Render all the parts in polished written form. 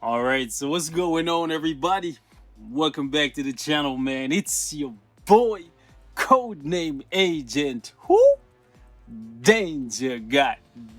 Alright, so what's going on, everybody? Welcome back to the channel, man. It's your boy, codename Agent Who? Danger, god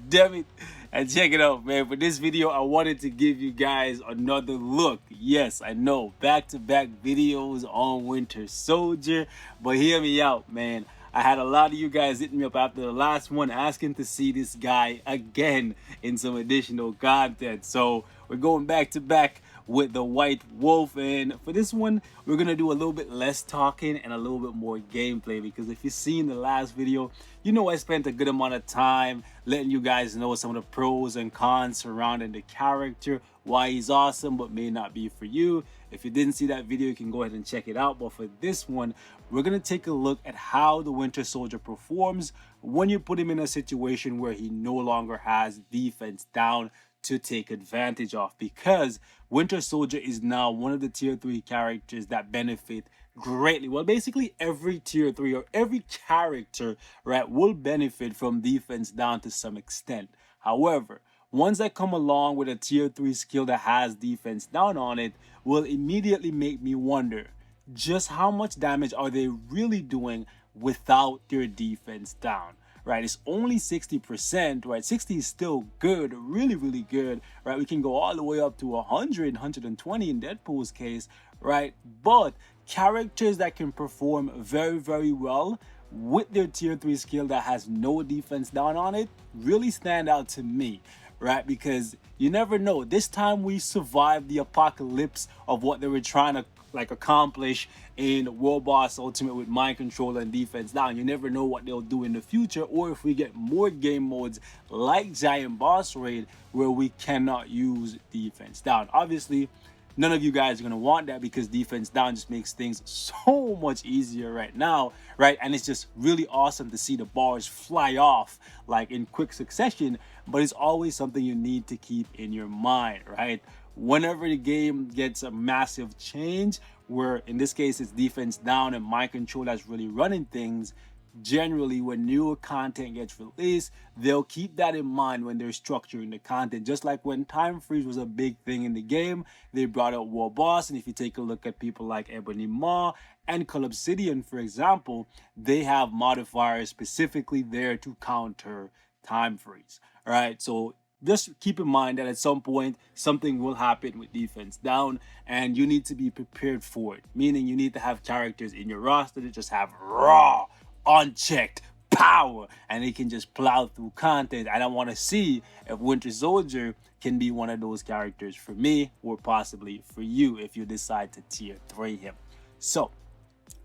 damn it. And check it out, man. For this video, I wanted to give you guys another look. Yes, I know, back-to-back videos on Winter Soldier, but hear me out, man. I had a lot of you guys hitting me up after the last one asking to see this guy again in some additional content. So we're going back to back with the White Wolf, and for this one we're gonna do a little bit less talking and a little bit more gameplay, because if you've seen the last video, you know I spent a good amount of time letting you guys know some of the pros and cons surrounding the character, why he's awesome but may not be for you. If you didn't see that video, you can go ahead and check it out. But for this one, we're gonna take a look at how the Winter Soldier performs when you put him in a situation where he no longer has defense down to take advantage of, because Winter Soldier is now one of the tier 3 characters that benefit greatly. Well, basically every tier 3 or every character, right, will benefit from defense down to some extent. However, ones that come along with a tier 3 skill that has defense down on it will immediately make me wonder just how much damage are they really doing without their defense down. Right, it's only 60%, right? 60 is still good, really good, right? We can go all the way up to 100, 120 in Deadpool's case, right? But characters that can perform very well with their tier 3 skill that has no defense down on it really stand out to me, right? Because you never know. This time we survived the apocalypse of what they were trying to accomplish in World Boss Ultimate with mind control and defense down. You never know what they'll do in the future, or if we get more game modes like Giant Boss Raid where we cannot use defense down. Obviously, none of you guys are going to want that, because defense down just makes things so much easier right now, right? And it's just really awesome to see the bars fly off like in quick succession, but it's always something you need to keep in your mind, right? Whenever the game gets a massive change, where in this case it's defense down and mind control that's really running things, generally when newer content gets released, they'll keep that in mind when they're structuring the content. Just like when time freeze was a big thing in the game, they brought out War Boss, and if you take a look at people like Ebony Maw and Collapsidian, for example, they have modifiers specifically there to counter time freeze. All right, so just keep in mind that at some point something will happen with defense down, and you need to be prepared for it. Meaning you need to have characters in your roster that just have raw, unchecked power, and they can just plow through content. And I want to see if Winter Soldier can be one of those characters for me, or possibly for you if you decide to tier 3 him. So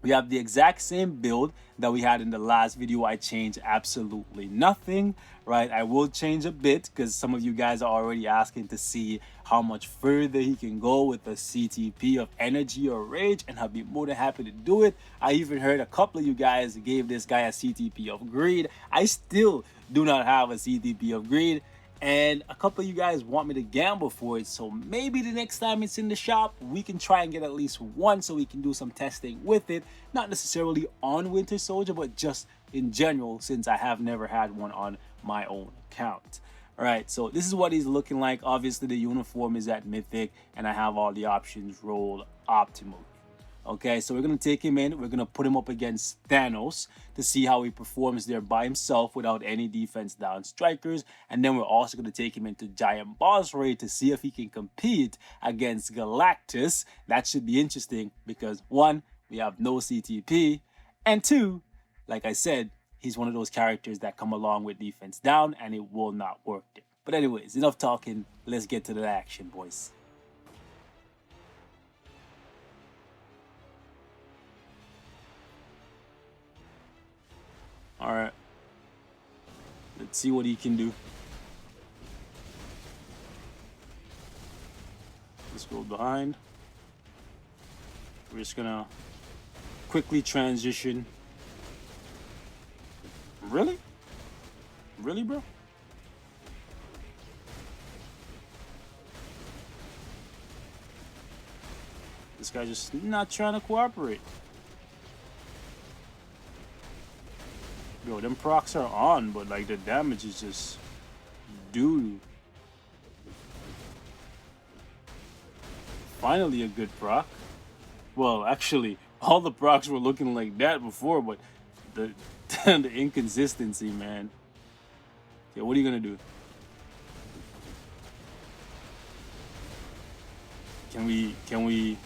we have the exact same build that we had in the last video. I changed absolutely nothing, right? I will change a bit because some of you guys are already asking to see how much further he can go with the CTP of energy or rage, and I'll be more than happy to do it. I even heard a couple of you guys gave this guy a CTP of greed. I still do not have a CTP of greed, and a couple of you guys want me to gamble for it, so maybe the next time it's in the shop we can try and get at least one, so we can do some testing with it, not necessarily on Winter Soldier but just in general, since I have never had one on my own account. All right, so this is what he's looking like. Obviously the uniform is at Mythic, and I have all the options rolled optimally. Okay, so we're going to take him in. We're going to put him up against Thanos to see how he performs there by himself without any defense down strikers. And then we're also going to take him into Giant Boss Raid to see if he can compete against Galactus. That should be interesting because, one, we have no CTP, and two, like I said, he's one of those characters that come along with defense down and it will not work there. But anyways, enough talking. Let's get to the action, boys. All right, let's see what he can do. Let's go behind. We're just gonna quickly transition. Really? Really, bro? This guy just not trying to cooperate. Yo, them procs are on, but like the damage is just doo. Finally a good proc. Well, actually, all the procs were looking like that before, but the the inconsistency, man. Okay, what are you gonna do? Can we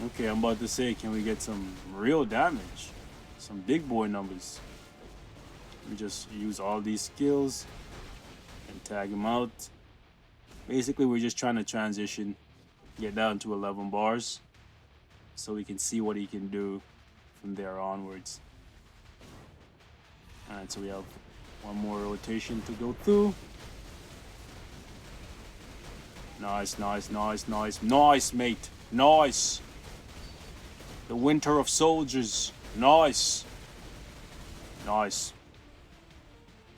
okay, I'm about to say, can we get some real damage? Some big boy numbers. We just use all these skills and tag him out. Basically, we're just trying to transition, get down to 11 bars so we can see what he can do from there onwards. Alright, so we have one more rotation to go through. Nice, nice, nice, nice, nice, mate. Nice. The winter of soldiers. Nice. Nice.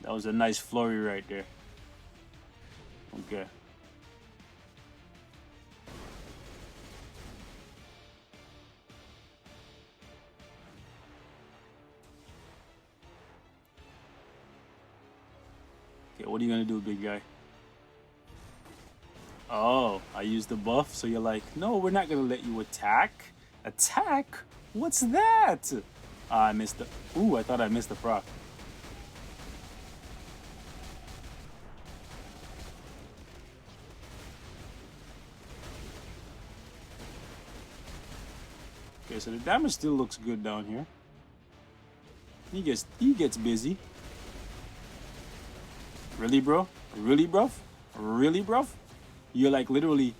That was a nice flurry right there. Okay. Okay, what are you gonna do, big guy? Oh, I used the buff, so you're like, no, we're not gonna let you attack. Attack? What's that? I missed the. Ooh, I thought I missed the proc. Okay, so the damage still looks good down here. He gets busy. Really, bro? Really, bruv? Really, bruv? You're like literally,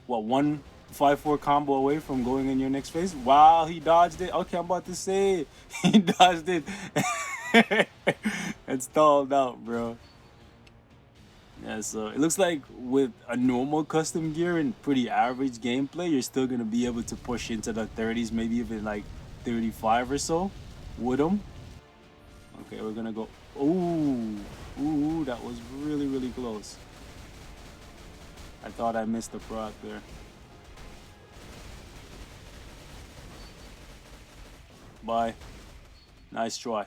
what, 1-5-4 combo away from going in your next phase? Wow, he dodged it. Okay, I'm about to say he dodged it and stalled out, bro. Yeah, so it looks like with a normal custom gear and pretty average gameplay, you're still gonna be able to push into the 30s, maybe even like 35 or so with them. Okay, we're gonna go. Ooh, ooh, that was really, really close. I thought I missed the proc there. Bye. Nice try.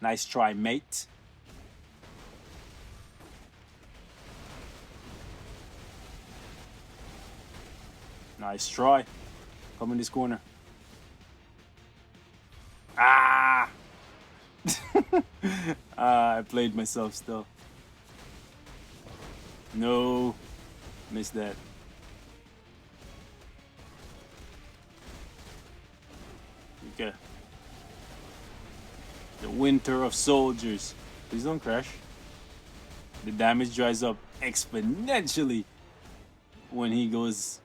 Nice try, mate. Nice try. Come in this corner. Ah! I played myself still. No. Missed that. Okay. The winter of soldiers. Please don't crash. The damage dries up exponentially when he goes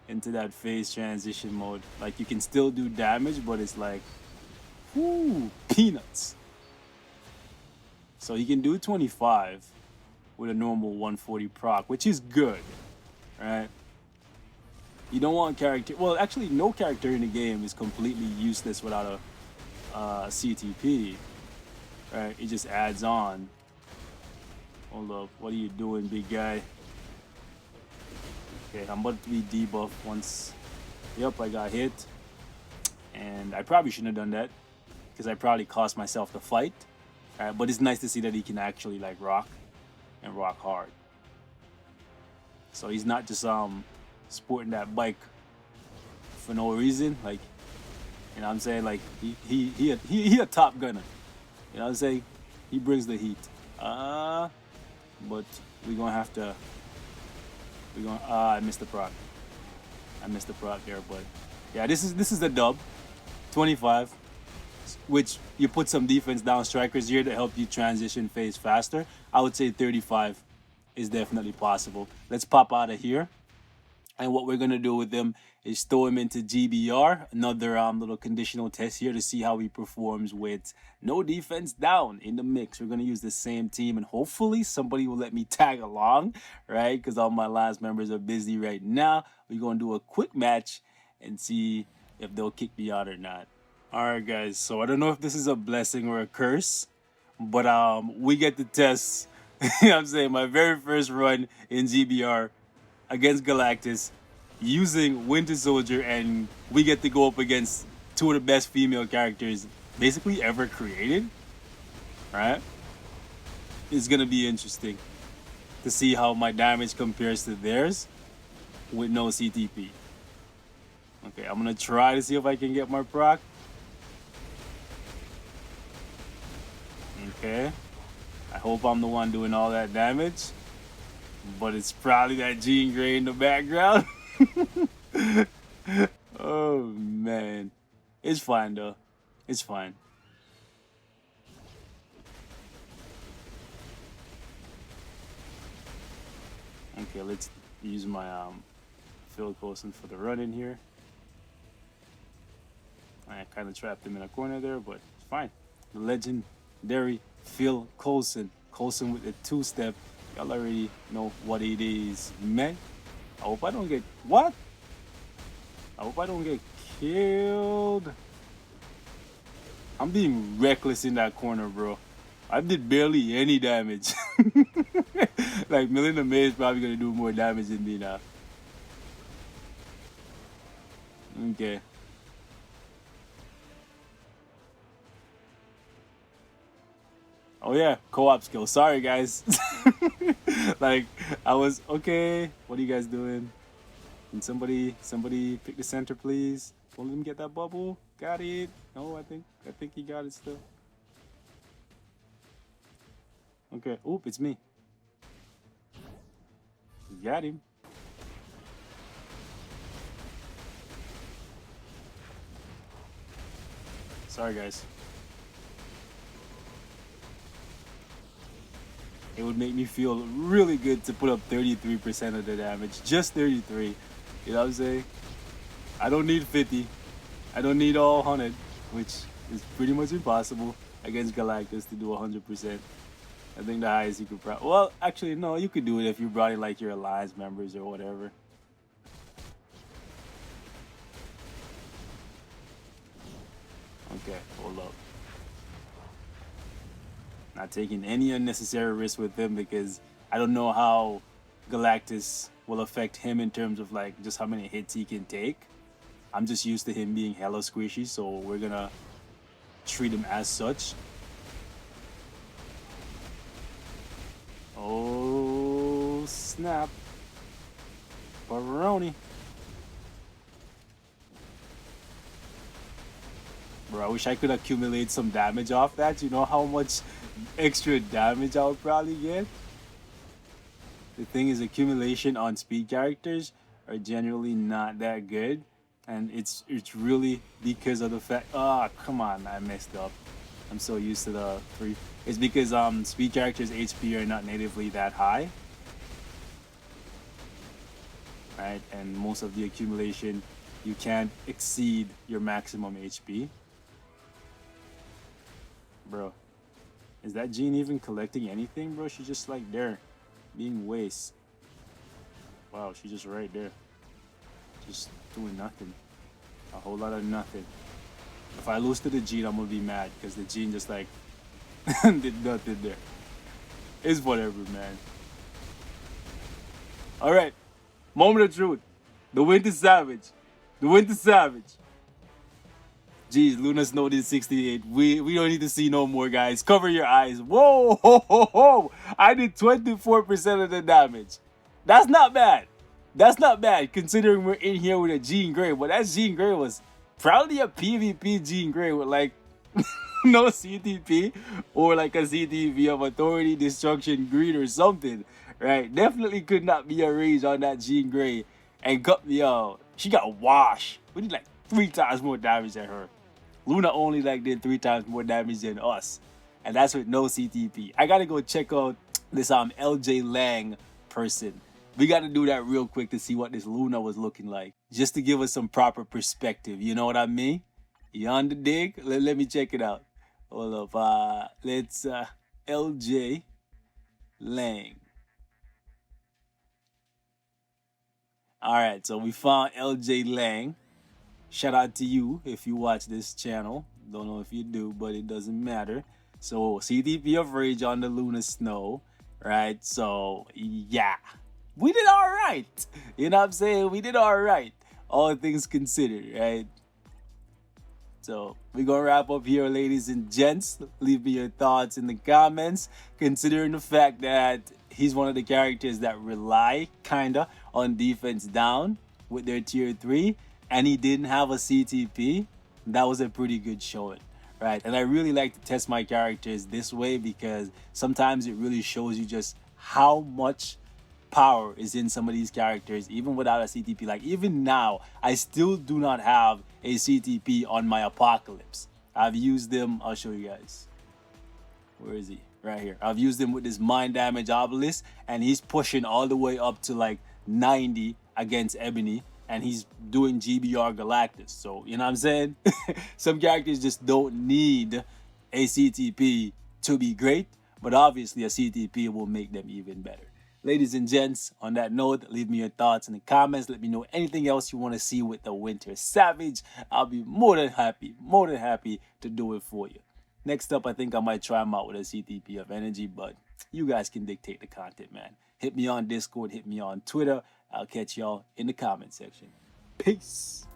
into that phase transition mode. Like, you can still do damage, but it's like, whoo, peanuts. So he can do 25 with a normal 140 proc, which is good, right? You don't want character. Well, actually, no character in the game is completely useless without a CTP, right? It just adds on. Hold up, what are you doing, big guy? Okay, I'm about to be debuffed once. Yep, I got hit, and I probably shouldn't have done that because I probably cost myself the fight. Right? But it's nice to see that he can actually like rock and rock hard. So he's not just sporting that for no reason. Like, you know what I'm saying? Like he a top gunner. You know what I'm saying? He brings the heat. But we're gonna have to. I missed the proc. I missed the proc there, but yeah, this is the dub. 25, which you put some defense down strikers here to help you transition phase faster. I would say 35 is definitely possible. Let's pop out of here. And what we're gonna do with him is throw him into GBR, another little conditional test here to see how he performs with no defense down in the mix. We're gonna use the same team, and hopefully somebody will let me tag along, right? Because all my last members are busy right now. We're gonna do a quick match and see if they'll kick me out or not. All right, guys. So I don't know if this is a blessing or a curse, but we get to test. You know what I'm saying, my very first run in GBR against Galactus using Winter Soldier, and we get to go up against two of the best female characters basically ever created, right? It's gonna be interesting to see how my damage compares to theirs with no CTP. Okay, I'm gonna try to see if I can get my proc. Okay. I hope I'm the one doing all that damage. But it's probably that Jean Grey in the background. Oh man. It's fine though. It's fine. Okay, let's use my Phil Coulson for the run in here. I kind of trapped him in a corner there, but it's fine. The legendary Phil Coulson. Coulson with the two-step. Y'all already know what it is, man. I hope I don't get... What? I hope I don't get killed. I'm being reckless in that corner, bro. I did barely any damage. Like, Melinda May is probably going to do more damage than me now. Okay. Oh yeah, co-op skill. Sorry guys. Like I was okay. What are you guys doing? Can somebody pick the center, please? Don't let him get that bubble. Got it. No, I think he got it still. Okay. Oop, it's me. Got him. Sorry guys. It would make me feel really good to put up 33% of the damage. Just 33. You know what I'm saying? I don't need 50. I don't need all 100, which is pretty much impossible against Galactus to do 100%. I think the highest you could probably... Well, actually, no, you could do it if you brought in like your alliance members or whatever. Okay, hold up. Not taking any unnecessary risk with him because I don't know how Galactus will affect him in terms of like just how many hits he can take. I'm just used to him being hella squishy, so we're gonna treat him as such. Oh snap. Barbaroni. Bro, I wish I could accumulate some damage off that. You know how much extra damage I would probably get? The thing is, accumulation on speed characters are generally not that good. And it's really because of the fact... Ah, oh, come on, I messed up. I'm so used to the 3. It's because speed characters' HP are not natively that high. Right? And most of the accumulation, you can't exceed your maximum HP. Bro, is that Jean even collecting anything, bro? She's just like there, being waste. Wow, she's just right there. Just doing nothing. A whole lot of nothing. If I lose to the Jean, I'm gonna be mad because the Jean just like did nothing there. It's whatever, man. Alright. Moment of truth. The Winter Savage. The Winter Savage. Jeez, Luna Snow did 68. We don't need to see no more, guys. Cover your eyes. Whoa, ho, ho, ho. I did 24% of the damage. That's not bad. That's not bad, considering we're in here with a Jean Grey. But that Jean Grey was probably a PvP Jean Grey with like no CTP or like a CTP of Authority, Destruction, Greed or something. Right? Definitely could not be a rage on that Jean Grey and cut me out. She got washed. We did like 3 times more damage than her. Luna only like did 3 times more damage than us, and that's with no CTP. I gotta go check out this LJ Lang person. We gotta do that real quick to see what this Luna was looking like, just to give us some proper perspective. You know what I mean? You on the dig? Let me check it out. Hold up. Let's LJ Lang. All right, so we found LJ Lang. Shout out to you if you watch this channel. Don't know if you do, but it doesn't matter. So CTP of Rage on the Luna Snow, right? So yeah, we did all right. You know what I'm saying? We did all right, all things considered, right? So we're gonna wrap up here, ladies and gents. Leave me your thoughts in the comments, considering the fact that he's one of the characters that rely kinda on defense down with their tier 3. and he didn't have a CTP, that was a pretty good showing, right? And I really like to test my characters this way because sometimes it really shows you just how much power is in some of these characters even without a CTP. Like even now, I still do not have a CTP on my Apocalypse. I've used them, I'll show you guys. Where is he? Right here. I've used him with this mind damage obelisk, and he's pushing all the way up to like 90 against Ebony, and he's doing GBR Galactus. So, you know what I'm saying? Some characters just don't need a CTP to be great, but obviously a CTP will make them even better. Ladies and gents, on that note, leave me your thoughts in the comments. Let me know anything else you want to see with the Winter Savage. I'll be more than happy to do it for you. Next up, I think I might try him out with a CTP of energy, but you guys can dictate the content, man. Hit me on Discord, hit me on Twitter. I'll catch y'all in the comment section. Peace.